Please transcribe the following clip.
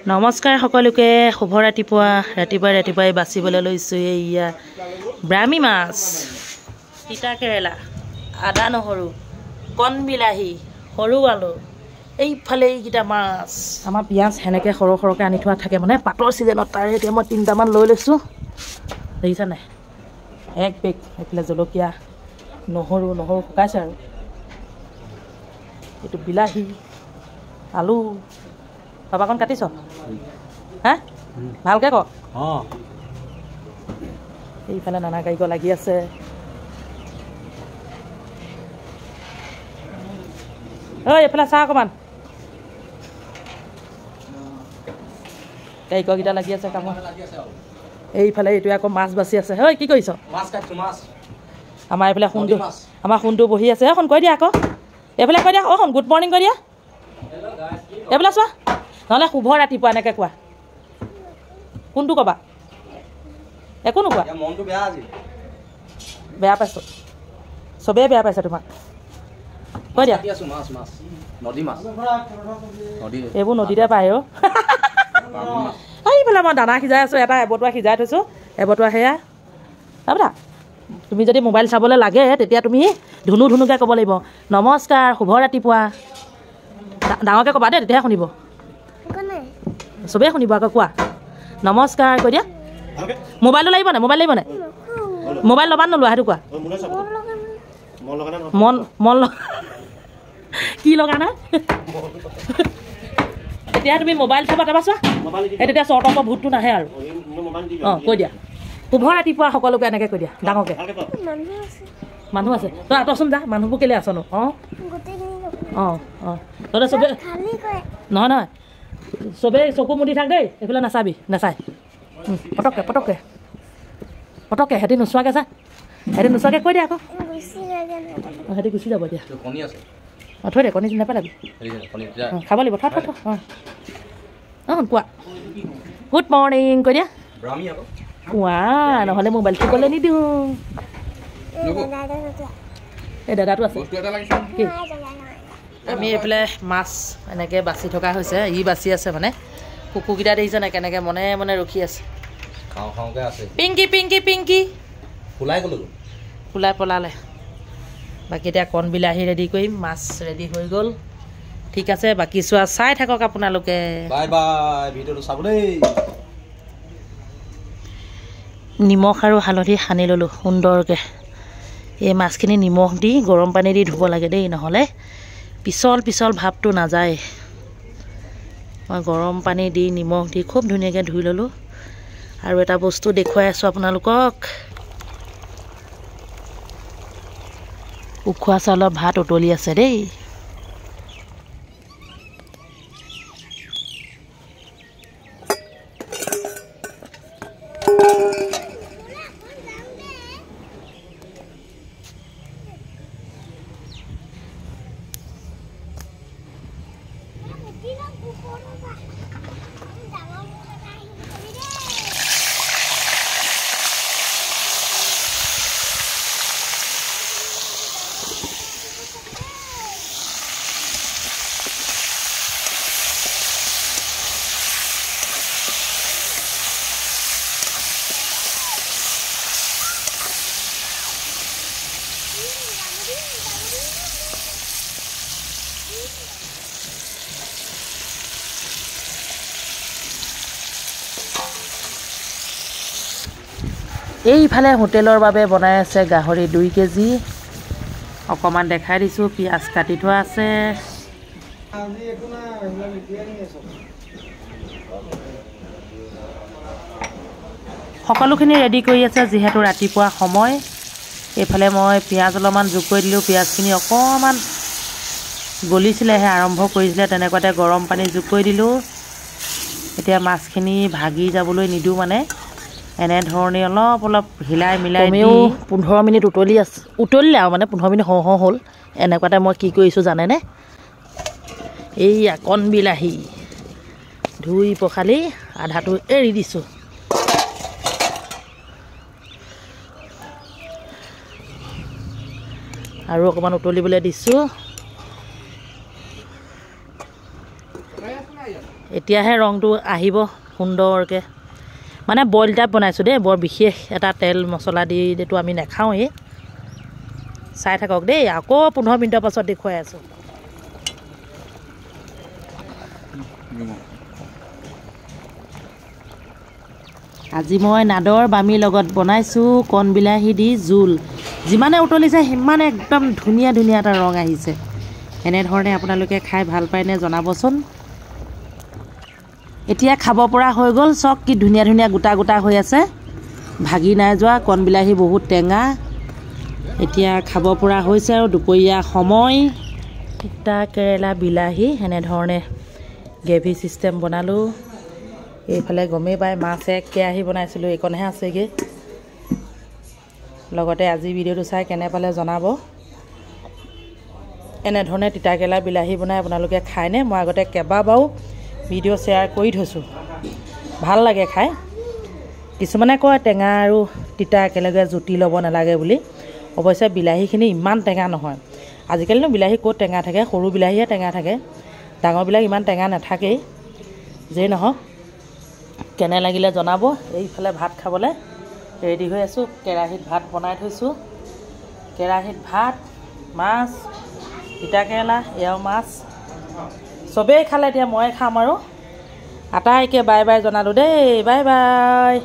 নমস্কাৰ সকলোকে শুভ ৰাতিপুৱাই বাচিবলৈ লৈছোঁ এইয়া ব্ৰাহ্মী মাছ তিতা কেৰেলা আদা নহৰু কণ বিলাহী সৰু আলু এইফালে এইকেইটা মাছ আমাৰ পিঁয়াজ সেনেকৈ সৰু সৰুকৈ আনি থোৱা থাকে মানে পাতৰ ছিজনত তাৰে এতিয়া মই 3টামান লৈ লৈছোঁ দেখিছা নাই এক বেগ এইফালে জলকীয়া নহৰু শুকাইছে আৰু এইটো বিলাহী আলু বাবাকণ কাটিছ হা ভালকৈ ক অঁ এইফালে নানা কাৰিকৰ লাগি আছে ঐ এইফালে চাহ অকণমান কাৰিকৰকেইটা লাগি আছে কামত এইফালে এইটোৱে আকৌ মাছ বাচি আছে ঐ কি কৰিছ আমাৰ এইফালে সোণটো বহি আছে এখন কৈ দিয়া আকৌ এইফালে কৈ দিয়া অখন গুড মৰ্ণিং কৈ দিয়া এইফালে চোৱা নহ'লে শুভ ৰাতিপুৱা এনেকৈ কোৱা কোনটো ক'বা একো নোকোৱা মনটো বেয়া আজি বেয়া পাইছোঁ চবেই বেয়া পাইছে তোমাক কৈ দিয়া এইবোৰ নদীতে পায় অ' এইফালে মই দানা সিজাই আছোঁ এটা এবটুৱা সিজাই থৈছোঁ এবটুৱা সেয়া তাৰপৰা তুমি যদি মোবাইল চাবলৈ লাগে তেতিয়া তুমি ধুনুকৈ ক'ব লাগিব নমস্কাৰ শুভ ৰাতিপুৱা ডাঙৰকৈ ক'বা দেই তেতিয়াহে শুনিব চবেই শুনিব আকৌ কোৱা নমস্কাৰ কৈ দিয়া মোবাইলটো লাগিব নাই মোবাইল ল'বা নোলোৱা সেইটো কোৱা মন কি লগা নাই এতিয়া তুমি মোবাইল চাবা তাৰপৰা চোৱা এই তেতিয়া চৰ্টকৰ ভূতটো নাহে আৰু অঁ কৈ দিয়া শুভ ৰাতিপুৱা সকলোকে এনেকৈ কৈ দিয়া ডাঙৰকৈ মানুহ আছে তই আঁতৰচোন যা মানুহবোৰ কেলৈ আছনো অঁ তহঁতে চবেই নহয় চবেই চকু মুদি থাক দেই এইফালে নাচাই পটককৈ সিহঁতি নোচোৱাকৈ চা সিহঁতি নোচোৱাকৈ কৈ দিয়া আকৌ সিহঁতি গুচি যাব এতিয়া থৈ দে কণী নেপেলাবি খাব লাগিব থ কোৱা গুড মৰ্ণিং কৈ দিয়া কোৱা নহ'লে মোবাইলটো ক'লে নিদিওঁ এই দাদাটো আছে কি আমি এইফালে মাছ এনেকৈ বাচি থকা হৈছে বাচি আছে মানে কুকুৰকেইটা দেখিছে নাই কেনেকৈ মনে মনে ৰখি আছে পিংকি ওলাই পলালে বাকী এতিয়া কণ বিলাহী ৰেডি কৰিম মাছ ৰেডি হৈ গ'ল ঠিক আছে বাকী চোৱা চাই থাকক আপোনালোকে ভিডিঅ'টো চাবলৈ নিমখ আৰু হালধি সানি ল'লোঁ সুন্দৰকৈ এই মাছখিনি নিমখ দি গৰম পানী দি ধুব লাগে দেই নহ'লে পিছল ভাৱটো নাযায় মই গৰম পানী দি নিমখ দি খুব ধুনীয়াকৈ ধুই ল'লোঁ আৰু এটা বস্তু দেখুৱাই আছোঁ আপোনালোকক উখোৱা চাউলৰ ভাত উতলি আছে দেই এইফালে হোটেলৰ বাবে বনাই আছে গাহৰি 2 কেজি অকণমান দেখাই দিছোঁ পিঁয়াজ কাটি থোৱা আছে সকলোখিনি ৰেডি কৰি আছে যিহেতু ৰাতিপুৱা সময় এইফালে মই পিঁয়াজ অলপমান যোগ কৰি দিলোঁ পিঁয়াজখিনি অকণমান গলিছিলেহে আৰম্ভ কৰিছিলে তেনেকুৱাতে গৰম পানী যোগ কৰি দিলোঁ এতিয়া মাছখিনি ভাগি যাবলৈ নিদিওঁ মানে এনেধৰণে অলপ হিলাই মিলাই দি 15 মিনিট উতলিলে আৰু মানে 15 মিনিট হওঁ হ'ল এনেকুৱাতে মই কি কৰিছোঁ জানেনে এইয়া কণ বিলাহী ধুই পখালি আধাটো এৰি দিছোঁ আৰু অকণমান উতলিবলৈ দিছোঁ এতিয়াহে ৰংটো আহিব সুন্দৰকৈ মানে বইল টাইপ বনাইছোঁ দেই বৰ বিশেষ এটা তেল মছলা দি এইটো আমি নাখাওঁৱেই চাই থাকক দেই আকৌ 15 মিনিটৰ পাছত দেখুৱাই আছোঁ আজি মই নাদৰ বামীৰ লগত বনাইছোঁ কণ বিলাহী দি জোল যিমানে উতলিছে সিমানে একদম ধুনীয়া ধুনীয়া এটা ৰং আহিছে এনেধৰণে আপোনালোকে খাই ভাল পায়নে জনাবচোন এতিয়া খাব পৰা হৈ গ'ল চক কি ধুনীয়া ধুনীয়া গোটা গোটা হৈ আছে ভাগি নাই যোৱা কণ বিলাহী বহুত টেঙা এতিয়া খাব পৰা হৈছে আৰু দুপৰীয়া সময় তিতা কেৰেলা বিলাহী এনেধৰণে গ্ৰেভি চিষ্টেম বনালোঁ এইফালে গমেই পায় মাছ এক কেৰাহী বনাইছিলোঁ এইকণহে আছেগৈ লগতে আজি ভিডিঅ'টো চাই কেনে পালে জনাব এনেধৰণে তিতা কেৰেলা বিলাহী বনাই আপোনালোকে খায়নে মই আগতে কেইবাবাৰো ভিডিঅ' শ্বেয়াৰ কৰি থৈছোঁ ভাল লাগে খাই কিছুমানে কয় টেঙা আৰু তিতা একেলগে জুতি ল'ব নালাগে বুলি অৱশ্যে বিলাহীখিনি ইমান টেঙা নহয় আজিকালিনো বিলাহী ক'ত টেঙা থাকে সৰু বিলাহীহে টেঙা থাকে ডাঙৰবিলাক ইমান টেঙা নাথাকেই যেই নহওক কেনে লাগিলে জনাব এইফালে ভাত খাবলৈ ৰেডি হৈ আছোঁ কেৰাহীত ভাত বনাই থৈছোঁ কেৰাহীত ভাত মাছ তিতা কেৰেলা এয়াও মাছ চবেই খালে এতিয়া মই খাম আৰু আটাইকে বাই বাই জনালোঁ দেই বাই বাই